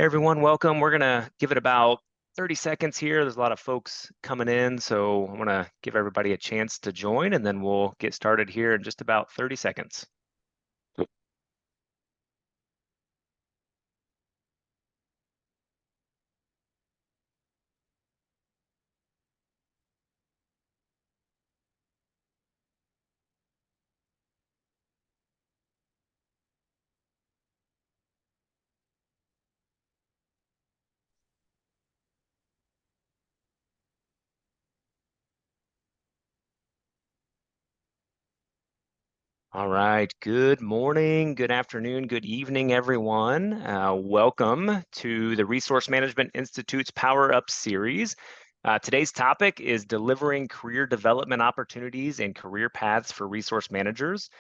Hey everyone, welcome. We're gonna give it about 30 seconds here. There's a lot of folks coming in, so I want to give everybody a chance to join, and then we'll get started here in just about 30 seconds. All right, good morning, good afternoon, good evening, everyone. Welcome to the Resource Management Institute's Power Up series. Today's topic is delivering career development opportunities and career paths for resource managers.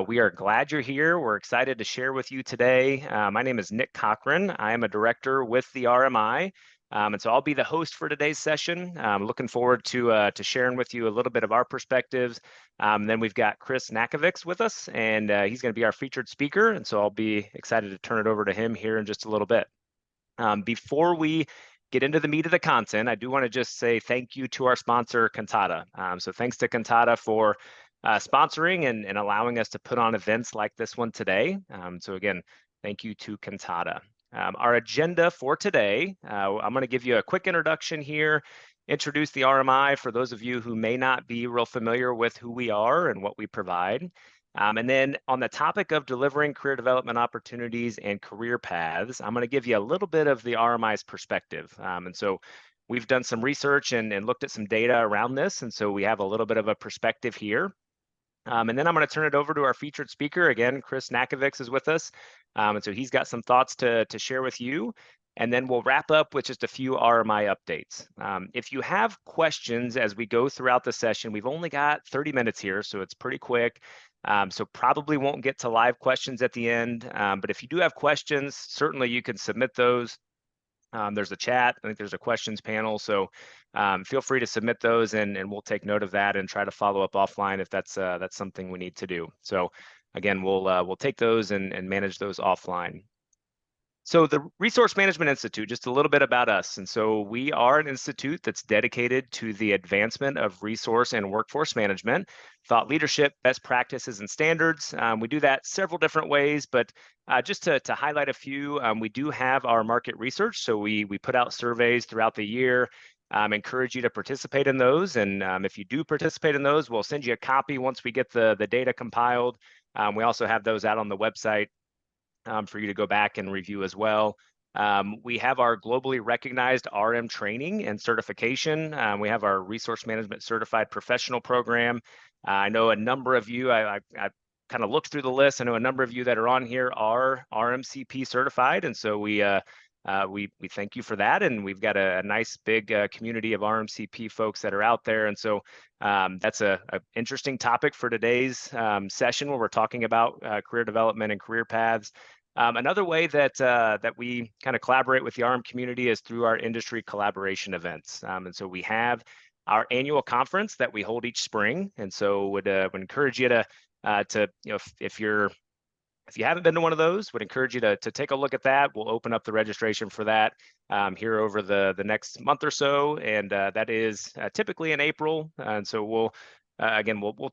We are glad you're here. We're excited to share with you today. My name is Nick Cochran. I am a director with the RMI. And so I'll be the host for today's session. I'm looking forward to sharing with you a little bit of our perspectives. Then we've got Chris Nakovics with us, and he's going to be our featured speaker. And so I'll be excited to turn it over to him here in just a little bit. Before we get into the meat of the content, I do want to just say thank you to our sponsor, Cantata. So thanks to Cantata for sponsoring and allowing us to put on events like this one today. So again, thank you to Cantata. Our agenda for today, I'm going to give you a quick introduction here, introduce the RMI for those of you who may not be real familiar with who we are and what we provide. And then on the topic of delivering career development opportunities and career paths, I'm going to give you a little bit of the RMI's perspective. And so we've done some research and looked at some data around this. And so we have a little bit of a perspective here. And then I'm going to turn it over to our featured speaker. Again, Chris Nakovics is with us. And so he's got some thoughts to share with you. And then we'll wrap up with just a few RMI updates. If you have questions as we go throughout the session, we've only got 30 minutes here, so it's pretty quick. So probably won't get to live questions at the end. But if you do have questions, certainly you can submit those. There's a chat. I think there's a questions panel. So feel free to submit those and we'll take note of that and try to follow up offline if that's something we need to do. So again, we'll take those and manage those offline. So the Resource Management Institute, just a little bit about us. And so we are an institute that's dedicated to the advancement of resource and workforce management, thought leadership, best practices and standards. We do that several different ways, but just to highlight a few, we do have our market research. So we put out surveys throughout the year. Encourage you to participate in those. And if you do participate in those, we'll send you a copy once we get the data compiled. We also have those out on the website for you to go back and review as well. We have our globally recognized RM training and certification. We have our Resource Management Certified Professional Program. I know a number of you, I kind of looked through the list. I know a number of you that are on here are RMCP certified. And so we thank you for that. And we've got a nice big community of RMCP folks that are out there. And so that's an interesting topic for today's session where we're talking about career development and career paths. Another way that we kind of collaborate with the RM community is through our industry collaboration events. And so we have our annual conference that we hold each spring. And so would encourage you to if you haven't been to one of those, would encourage you to take a look at that. We'll open up the registration for that here over the next month or so, and that is typically in April. And so we'll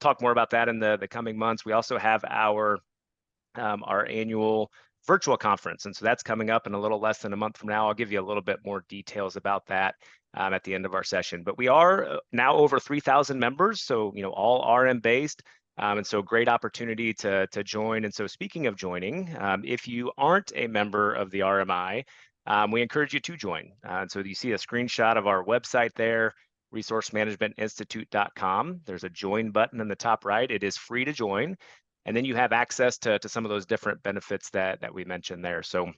talk more about that in the coming months. We also have our annual virtual conference, and so that's coming up in a little less than a month from now. I'll give you a little bit more details about that at the end of our session. But we are now over 3,000 members, so all RM based. And so great opportunity to join. And so speaking of joining, if you aren't a member of the RMI, we encourage you to join. And so you see a screenshot of our website there, resourcemanagementinstitute.com. There's a join button in the top right. It is free to join. And then you have access to some of those different benefits that we mentioned there. So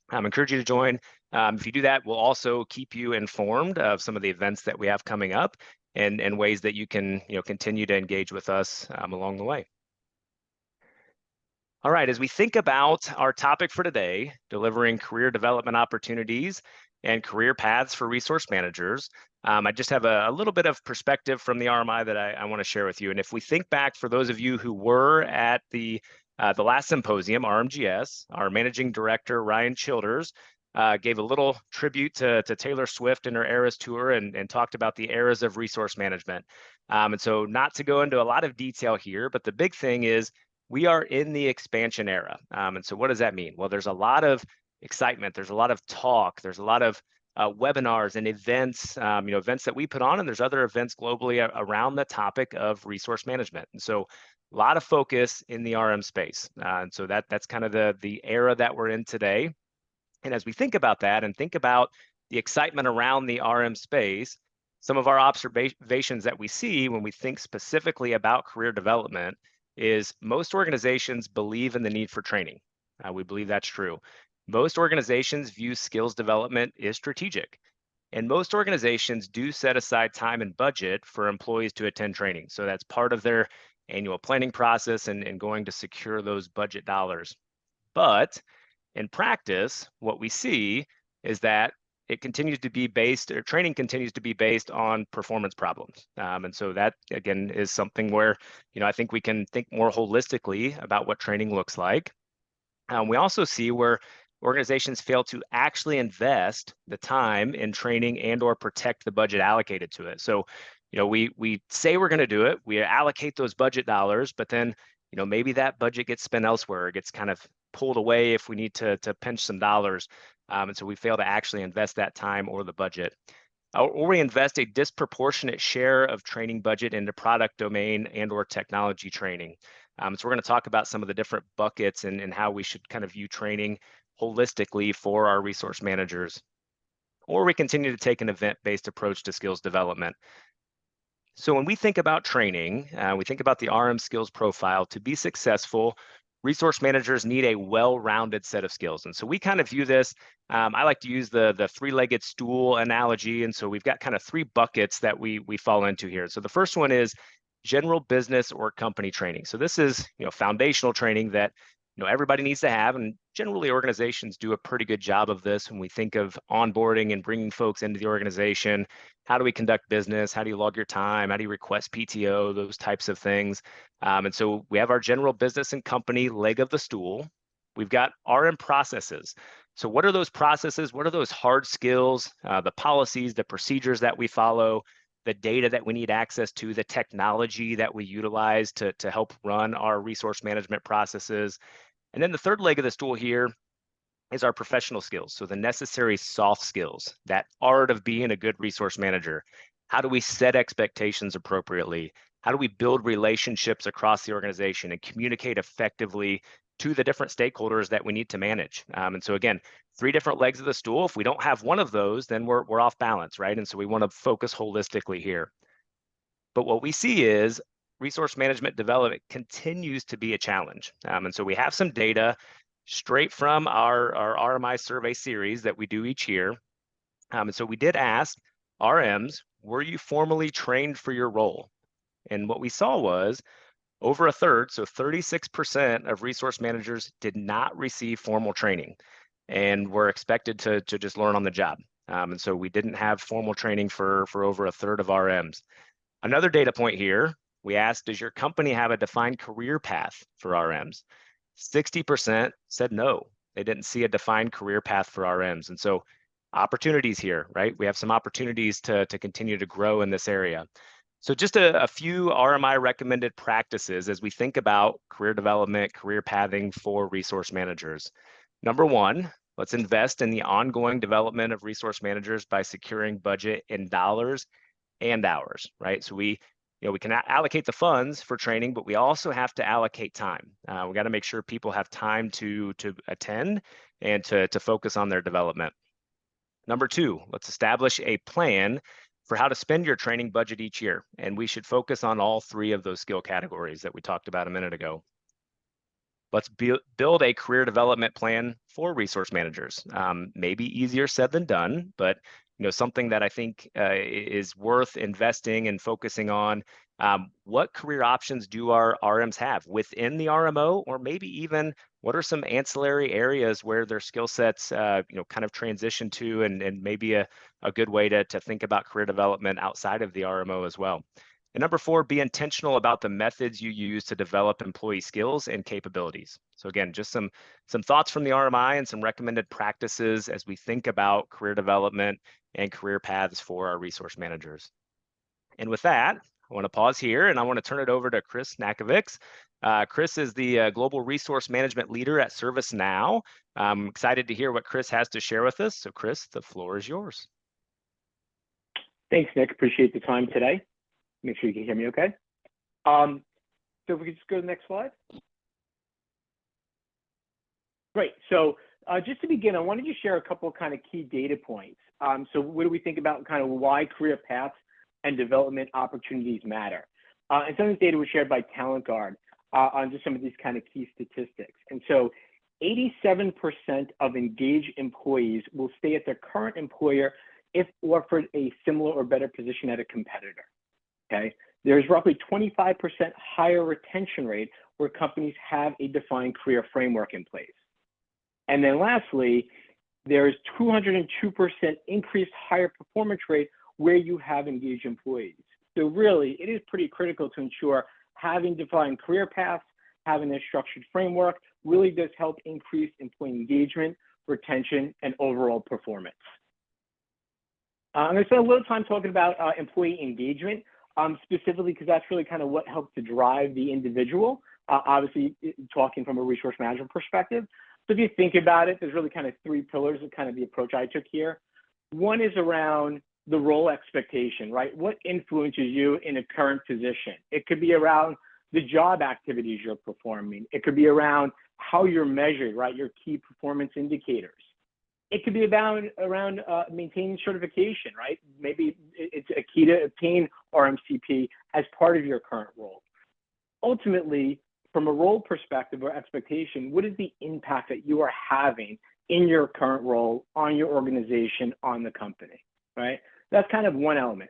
I encourage you to join. If you do that, we'll also keep you informed of some of the events that we have coming up and ways that you can continue to engage with us along the way. All right, as we think about our topic for today, delivering career development opportunities and career paths for resource managers, I just have a little bit of perspective from the RMI that I want to share with you. And if we think back, for those of you who were at the last symposium, RMGS, our managing director, Ryan Childers, gave a little tribute to Taylor Swift and her Eras tour and talked about the eras of resource management. And so not to go into a lot of detail here, but the big thing is we are in the expansion era. And so what does that mean? Well, there's a lot of excitement. There's a lot of talk. There's a lot of webinars and events, events that we put on, and there's other events globally around the topic of resource management. And so a lot of focus in the RM space. And so that's kind of the era that we're in today. And as we think about that and think about the excitement around the RM space, some of our observations that we see when we think specifically about career development is most organizations believe in the need for training. We believe that's true. Most organizations view skills development as strategic. And most organizations do set aside time and budget for employees to attend training. So that's part of their annual planning process and going to secure those budget dollars. But in practice, what we see is that it continues to be based, or training continues to be based on performance problems. And so that, again, is something where, I think we can think more holistically about what training looks like. We also see where organizations fail to actually invest the time in training and or protect the budget allocated to it. So, we say we're going to do it, we allocate those budget dollars, but then, maybe that budget gets spent elsewhere, it gets kind of pulled away if we need to pinch some dollars. And so we fail to actually invest that time or the budget. Or we invest a disproportionate share of training budget into product domain and or technology training. So we're going to talk about some of the different buckets and how we should kind of view training holistically for our resource managers. Or we continue to take an event-based approach to skills development. So when we think about training, we think about the RM skills profile. To be successful, resource managers need a well-rounded set of skills. And so we kind of view this, I like to use the three-legged stool analogy. And so we've got kind of three buckets that we fall into here. So the first one is general business or company training. So this is, foundational training that, everybody needs to have. And generally organizations do a pretty good job of this when we think of onboarding and bringing folks into the organization. How do we conduct business? How do you log your time? How do you request PTO? Those types of things. And so we have our general business and company leg of the stool. We've got RM processes. So what are those processes? What are those hard skills, the policies, the procedures that we follow, the data that we need access to, the technology that we utilize to help run our resource management processes. And then the third leg of the stool here is our professional skills. So the necessary soft skills, that art of being a good resource manager. How do we set expectations appropriately? How do we build relationships across the organization and communicate effectively to the different stakeholders that we need to manage? And so again, three different legs of the stool. If we don't have one of those, then we're off balance, right? And so we want to focus holistically here. But what we see is resource management development continues to be a challenge. And so we have some data straight from our RMI survey series that we do each year. And so we did ask RMs, were you formally trained for your role? And what we saw was over a third, so 36% of resource managers did not receive formal training and were expected to just learn on the job. And so we didn't have formal training for over a third of RMs. Another data point here, we asked, does your company have a defined career path for RMs? 60% said no, they didn't see a defined career path for RMs. And so opportunities here, right? We have some opportunities to continue to grow in this area. So just a few RMI recommended practices as we think about career development, career pathing for resource managers. Number one, let's invest in the ongoing development of resource managers by securing budget in dollars and hours, right? So we can allocate the funds for training, but we also have to allocate time. We got to make sure people have time to attend and to focus on their development. Number two, let's establish a plan for how to spend your training budget each year. And we should focus on all three of those skill categories that we talked about a minute ago. Let's build a career development plan for resource managers. Maybe easier said than done, but something that I think is worth investing and focusing on. What career options do our RMs have within the RMO, or maybe even what are some ancillary areas where their skill sets kind of transition to, and maybe a good way to think about career development outside of the RMO as well. And number 4, be intentional about the methods you use to develop employee skills and capabilities. So again, just some thoughts from the RMI and some recommended practices as we think about career development and career paths for our resource managers. And with that, I want to pause here and I want to turn it over to Chris Nakovics. Chris is the Global Resource Management Leader at ServiceNow. I'm excited to hear what Chris has to share with us. So Chris, the floor is yours. Thanks, Nick. Appreciate the time today. Make sure you can hear me okay. So if we could just go to the next slide. Great. So just to begin, I wanted to share a couple of kind of key data points. So what do we think about kind of why career paths and development opportunities matter? And some of this data was shared by Talent Guard on just some of these kind of key statistics. And so 87% of engaged employees will stay at their current employer if offered a similar or better position at a competitor. Okay, there's roughly 25% higher retention rate where companies have a defined career framework in place. And then lastly, there's 202% increased higher performance rate where you have engaged employees. So really, it is pretty critical to ensure having defined career paths, having a structured framework really does help increase employee engagement, retention, and overall performance. I'm going to spend a little time talking about employee engagement. Specifically because that's really kind of what helps to drive the individual, obviously talking from a resource management perspective. So if you think about it, there's really kind of 3 pillars of kind of the approach I took here. One is around the role expectation, right? What influences you in a current position? It could be around the job activities you're performing. It could be around how you're measured, right? Your key performance indicators. It could be about around maintaining certification, right? Maybe it's a key to obtain RMCP as part of your current role. Ultimately, from a role perspective or expectation, what is the impact that you are having in your current role on your organization, on the company, right? That's kind of one element.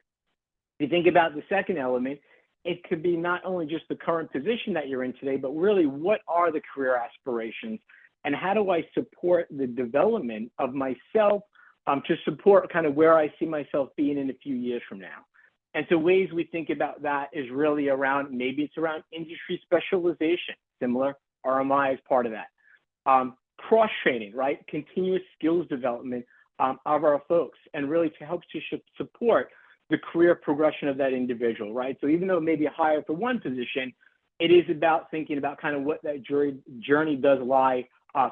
If you think about the second element, it could be not only just the current position that you're in today, but really what are the career aspirations and how do I support the development of myself to support kind of where I see myself being in a few years from now. And so ways we think about that is really around, maybe it's around industry specialization, similar RMI is part of that. Cross-training, right? Continuous skills development of our folks and really to help to support the career progression of that individual, right? So even though it may be higher for one position, it is about thinking about kind of what that journey does lie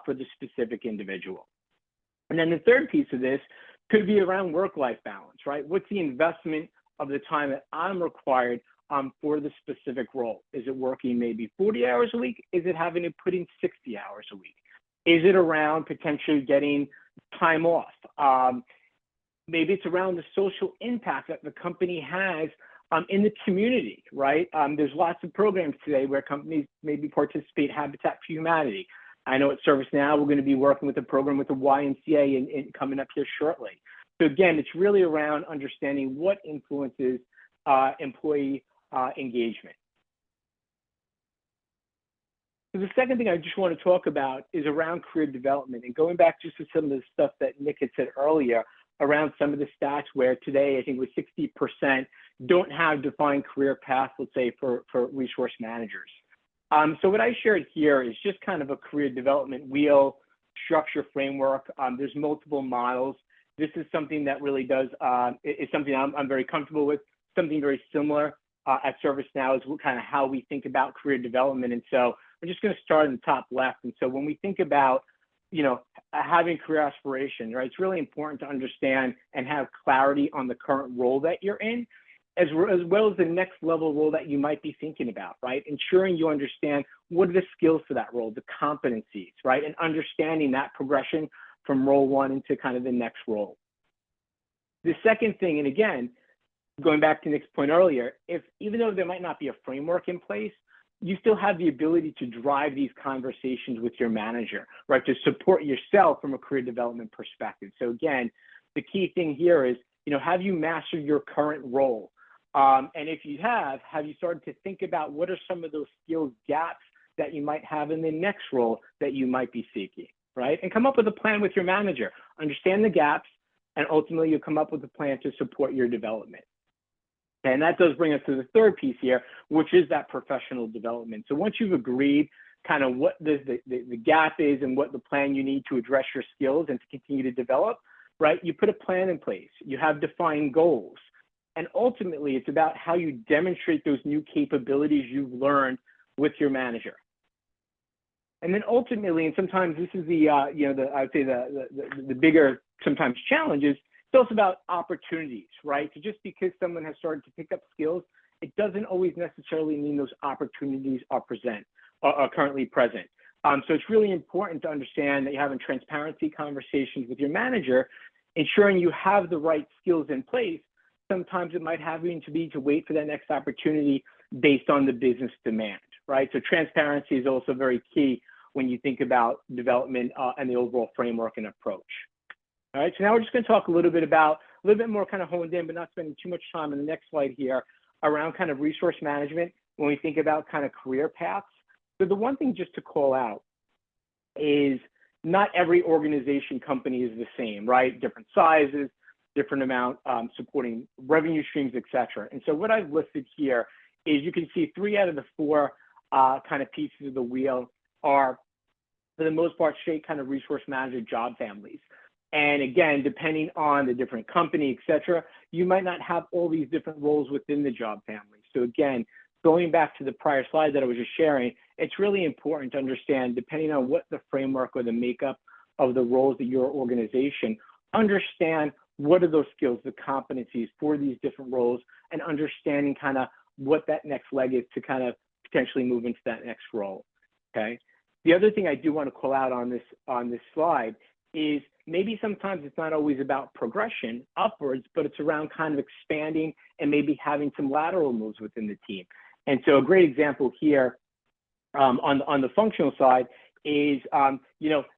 for the specific individual. And then the third piece of this could be around work-life balance, right? What's the investment of the time that I'm required for the specific role? Is it working maybe 40 hours a week? Is it having to put in 60 hours a week? Is it around potentially getting time off? Maybe it's around the social impact that the company has in the community, right? There's lots of programs today where companies maybe participate Habitat for Humanity. I know at ServiceNow, we're going to be working with a program with the YMCA and coming up here shortly. So again, it's really around understanding what influences employee engagement. So the second thing I just want to talk about is around career development and going back just to some of the stuff that Nick had said earlier around some of the stats where today, I think with 60% don't have defined career paths, let's say for resource managers. So what I shared here is just kind of a career development wheel structure framework. There's multiple models. This is something that really does, is something I'm very comfortable with, something very similar at ServiceNow is kind of how we think about career development. And so we're just going to start in the top left. And so when we think about, you know, having career aspiration, right, it's really important to understand and have clarity on the current role that you're in, as well as the next level role that you might be thinking about, right? Ensuring you understand what are the skills for that role, the competencies, right? And understanding that progression from role one into kind of the next role. The second thing, and again, going back to Nick's point earlier, even though there might not be a framework in place, you still have the ability to drive these conversations with your manager, right? To support yourself from a career development perspective. So again, the key thing here is, you know, have you mastered your current role? And if you have you started to think about what are some of those skills gaps that you might have in the next role that you might be seeking, right? And come up with a plan with your manager, understand the gaps, and ultimately you'll come up with a plan to support your development. And that does bring us to the third piece here, which is that professional development. So once you've agreed kind of what the gap is and what the plan you need to address your skills and to continue to develop, right? You put a plan in place, you have defined goals. And ultimately, it's about how you demonstrate those new capabilities you've learned with your manager. And then ultimately, and sometimes this is the, I would say the bigger sometimes challenges, it's also about opportunities, right? So just because someone has started to pick up skills, it doesn't always necessarily mean those opportunities are currently present. So it's really important to understand that you're having transparency conversations with your manager, ensuring you have the right skills in place. Sometimes it might have to be to wait for that next opportunity based on the business demand, right? So transparency is also very key when you think about development and the overall framework and approach. All right, so now we're just going to talk a little bit more kind of honed in, but not spending too much time on the next slide here around kind of resource management when we think about kind of career paths. So the one thing just to call out is not every organization company is the same, right? Different sizes, different amount supporting revenue streams, et cetera. And so what I've listed here is you can see 3 out of the 4 kind of pieces of the wheel are, for the most part, straight kind of resource manager job families. And again, depending on the different company, et cetera, you might not have all these different roles within the job family. So again, going back to the prior slide that I was just sharing, it's really important to understand, depending on what the framework or the makeup of the roles that your organization, understand what are those skills, the competencies for these different roles, and understanding kind of what that next leg is to kind of potentially move into that next role, okay? The other thing I do want to call out on this slide is maybe sometimes it's not always about progression upwards, but it's around kind of expanding and maybe having some lateral moves within the team. And so a great example here on the functional side is,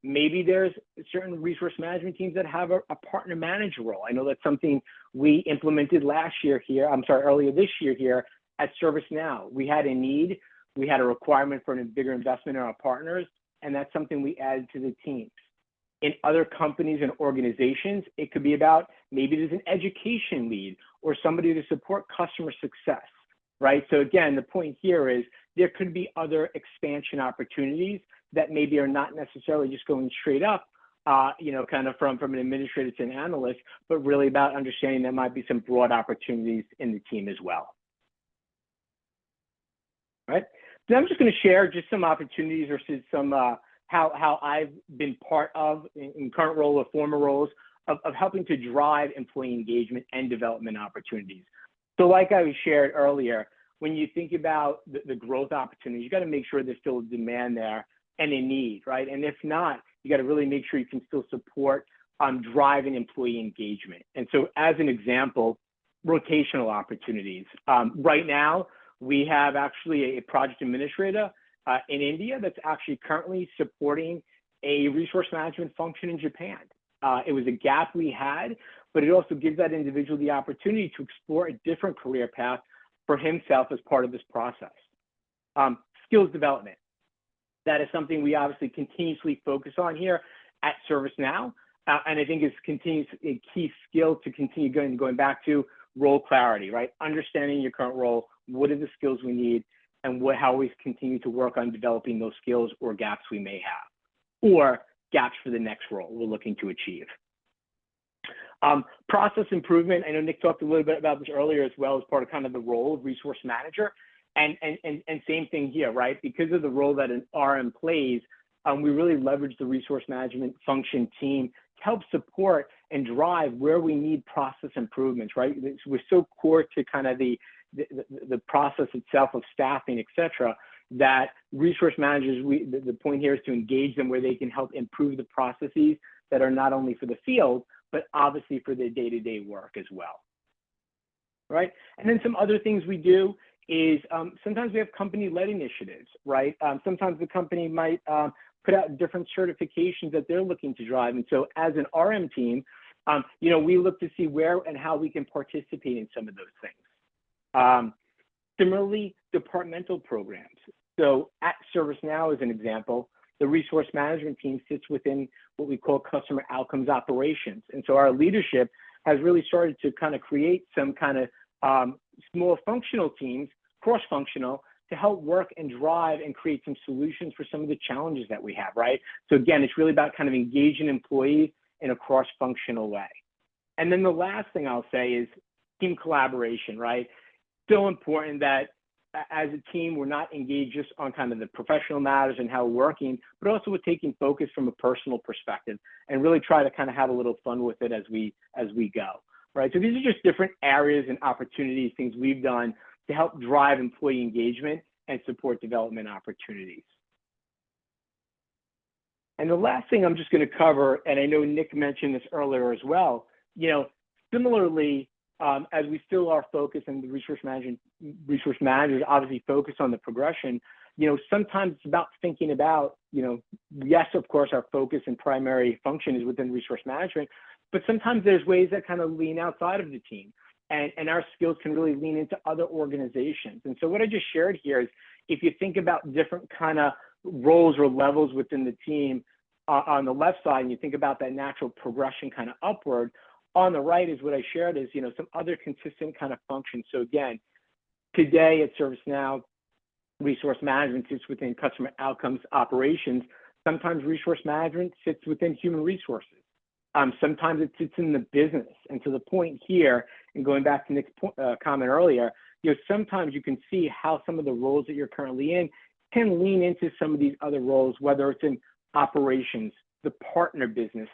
maybe there's certain resource management teams that have a partner manager role. I know that's something we implemented earlier this year here at ServiceNow. We had a need, we had a requirement for a bigger investment in our partners, and that's something we added to the teams. In other companies and organizations, it could be about maybe there's an education lead or somebody to support customer success, right? So again, the point here is there could be other expansion opportunities that maybe are not necessarily just going straight up, kind of from an administrator to an analyst, but really about understanding there might be some broad opportunities in the team as well. All right, so I'm just going to share just some opportunities versus some how I've been part of in current role or former roles of helping to drive employee engagement and development opportunities. So like I shared earlier, when you think about the growth opportunities, you got to make sure there's still a demand there and a need, right? And if not, you got to really make sure you can still support driving employee engagement. And so as an example, rotational opportunities. Right now, we have actually a project administrator in India that's actually currently supporting a resource management function in Japan. It was a gap we had, but it also gives that individual the opportunity to explore a different career path for himself as part of this process. Skills development. That is something we obviously continuously focus on here at ServiceNow. And I think it's a key skill to continue going back to role clarity, right? Understanding your current role, what are the skills we need, and how we continue to work on developing those skills or gaps we may have, or gaps for the next role we're looking to achieve. Process improvement. I know Nick talked a little bit about this earlier as well as part of kind of the role of resource manager. And same thing here, right? Because of the role that an RM plays, we really leverage the resource management function team to help support and drive where we need process improvements, right? We're so core to kind of the process itself of staffing, et cetera, that resource managers, the point here is to engage them where they can help improve the processes that are not only for the field, but obviously for their day-to-day work as well, right? And then some other things we do is sometimes we have company-led initiatives, right? Sometimes the company might put out different certifications that they're looking to drive. And so as an RM team, we look to see where and how we can participate in some of those things. Similarly, departmental programs. So at ServiceNow, as an example, the resource management team sits within what we call customer outcomes operations. And so our leadership has really started to kind of create some kind of small functional teams, cross-functional, to help work and drive and create some solutions for some of the challenges that we have, right? So again, it's really about kind of engaging employees in a cross-functional way. And then the last thing I'll say is team collaboration, right? So important that as a team, we're not engaged just on kind of the professional matters and how we're working, but also with taking focus from a personal perspective and really try to kind of have a little fun with it as we go, right? So these are just different areas and opportunities, things we've done to help drive employee engagement and support development opportunities. And the last thing I'm just going to cover, and I know Nick mentioned this earlier as well, similarly, as we still are focused and the resource managers obviously focus on the progression, sometimes it's about thinking about, yes, of course, our focus and primary function is within resource management, but sometimes there's ways that kind of lean outside of the team. And our skills can really lean into other organizations. And so what I just shared here is if you think about different kind of roles or levels within the team on the left side, and you think about that natural progression kind of upward, on the right is what I shared is, some other consistent kind of functions. So again, today at ServiceNow, resource management sits within customer outcomes operations. Sometimes resource management sits within human resources. Sometimes it sits in the business. And to the point here, and going back to Nick's comment earlier, sometimes you can see how some of the roles that you're currently in can lean into some of these other roles, whether it's in operations, the partner business,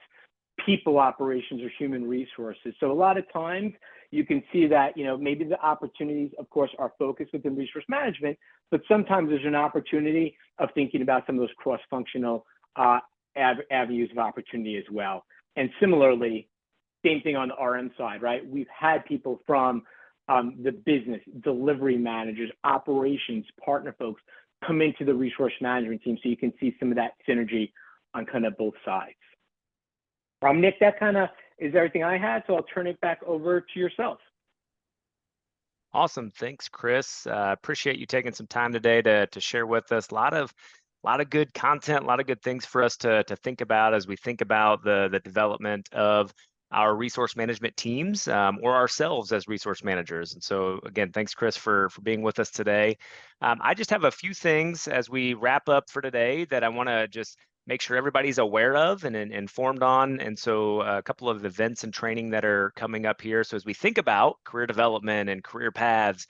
people operations, or human resources. So a lot of times you can see that, maybe the opportunities, of course, are focused within resource management, but sometimes there's an opportunity of thinking about some of those cross-functional avenues of opportunity as well. And similarly, same thing on the RM side, right? We've had people from the business, delivery managers, operations, partner folks come into the resource management team, so you can see some of that synergy on kind of both sides. Nick, that kind of is everything I had, so I'll turn it back over to yourself. Awesome. Thanks, Chris. Appreciate you taking some time today to share with us. A lot of good content, a lot of good things for us to think about as we think about the development of our resource management teams or ourselves as resource managers. And so again, thanks, Chris, for being with us today. I just have a few things as we wrap up for today that I want to just make sure everybody's aware of and informed on. And so a couple of events and training that are coming up here. So as we think about career development and career paths,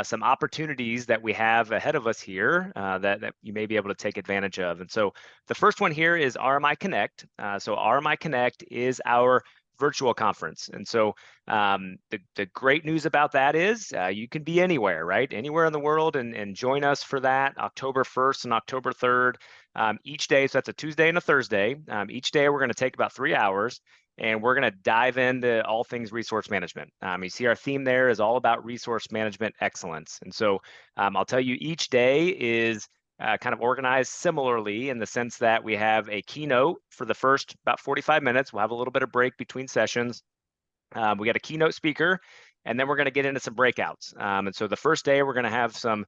some opportunities that we have ahead of us here that you may be able to take advantage of. And so the first one here is RMI Connect. So RMI Connect is our virtual conference. And so the great news about that is you can be anywhere, right? Anywhere in the world and join us for that October 1st and October 3rd. Each day, so that's a Tuesday and a Thursday. Each day we're going to take about 3 hours and we're going to dive into all things resource management. You see our theme there is all about resource management excellence. And so I'll tell you each day is kind of organized similarly in the sense that we have a keynote for the first about 45 minutes. We'll have a little bit of break between sessions. We got a keynote speaker, and then we're going to get into some breakouts. And so the first day, we're going to have some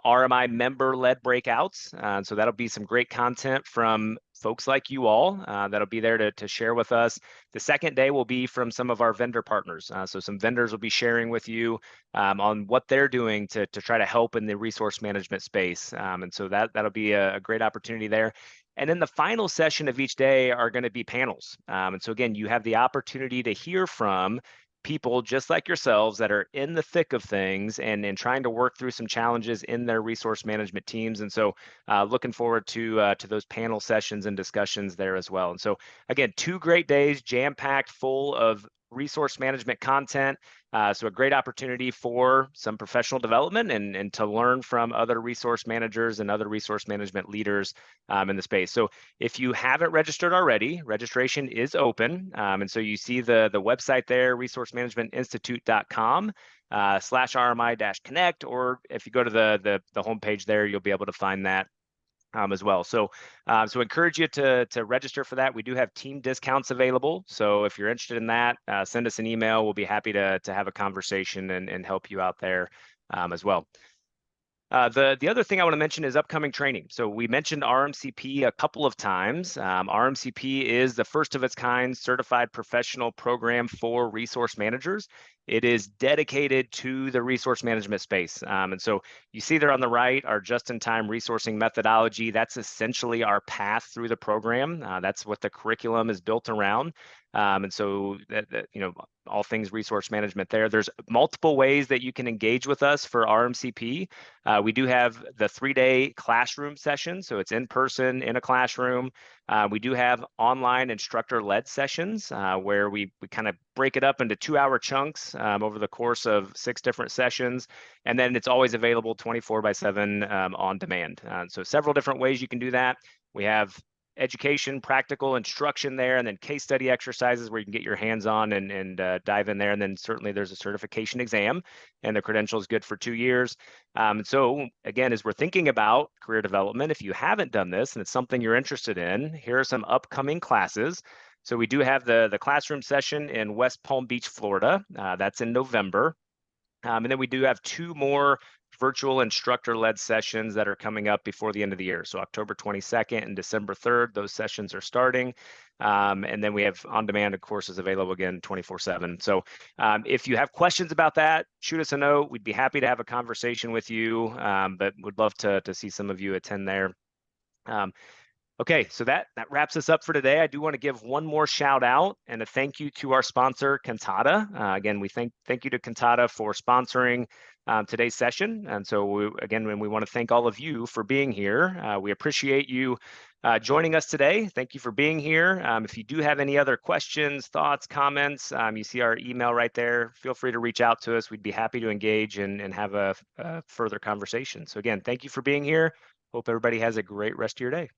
RMI member-led breakouts. So that'll be some great content from folks like you all that'll be there to share with us. The second day will be from some of our vendor partners. So some vendors will be sharing with you on what they're doing to try to help in the resource management space. And so that'll be a great opportunity there. And then the final session of each day are going to be panels. And so again, you have the opportunity to hear from people just like yourselves that are in the thick of things and trying to work through some challenges in their resource management teams. And so looking forward to those panel sessions and discussions there as well. And so again, 2 great days, jam-packed full of resource management content. So a great opportunity for some professional development and to learn from other resource managers and other resource management leaders in the space. So if you haven't registered already, registration is open. And so you see the website there, resourcemanagementinstitute.com /RMI-Connect, or if you go to the homepage there, you'll be able to find that as well. So encourage you to register for that. We do have team discounts available. So if you're interested in that, send us an email. We'll be happy to have a conversation and help you out there as well. The other thing I want to mention is upcoming training. So we mentioned RMCP a couple of times. RMCP is the first of its kind certified professional program for resource managers. It is dedicated to the resource management space. And so you see there on the right, our just-in-time resourcing methodology. That's essentially our path through the program. That's what the curriculum is built around. And so all things resource management there. There's multiple ways that you can engage with us for RMCP. We do have the 3-day classroom session, so it's in person in a classroom. We do have online instructor-led sessions where we kind of break it up into 2-hour chunks over the course of 6 different sessions. And then it's always available 24/7 on demand. So several different ways you can do that. We have education, practical instruction there, and then case study exercises where you can get your hands on and dive in there. And then certainly there's a certification exam, and the credential is good for 2 years. So again, as we're thinking about career development, if you haven't done this and it's something you're interested in, here are some upcoming classes. So we do have the classroom session in West Palm Beach, Florida. That's in November. And then we do have 2 more virtual instructor-led sessions that are coming up before the end of the year. So October 22nd and December 3rd, those sessions are starting. And then we have on-demand courses available again 24/7. So if you have questions about that, shoot us a note. We'd be happy to have a conversation with you, but would love to see some of you attend there. Okay, so that wraps us up for today. I do want to give one more shout out and a thank you to our sponsor, Cantata. Again, we thank you to Cantata for sponsoring today's session. And so we want to thank all of you for being here. We appreciate you joining us today. Thank you for being here. If you do have any other questions, thoughts, comments, you see our email right there. Feel free to reach out to us. We'd be happy to engage and have a further conversation. So again, thank you for being here. Hope everybody has a great rest of your day.